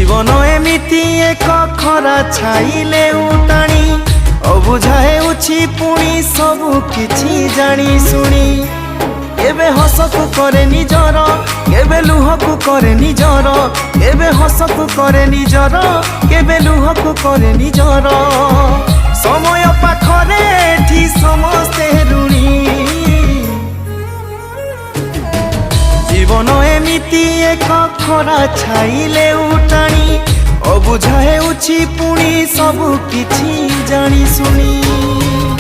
जीवन एमिति एक खरा छाइले उटाणी अबुझा हेउछि पुणी सबु किछि जानी सुनी केबे हसकु करे निजर केबे लुहकु करे निजर केबे हसकु करे निजर केबे लुहकु करे निजर समय पाखरे एठी समस्ते ऋणी जीवन एमिति एक खरा छाइले उटाणी अबुझा हेउछि पुणी सबु किछि जानी सुनी।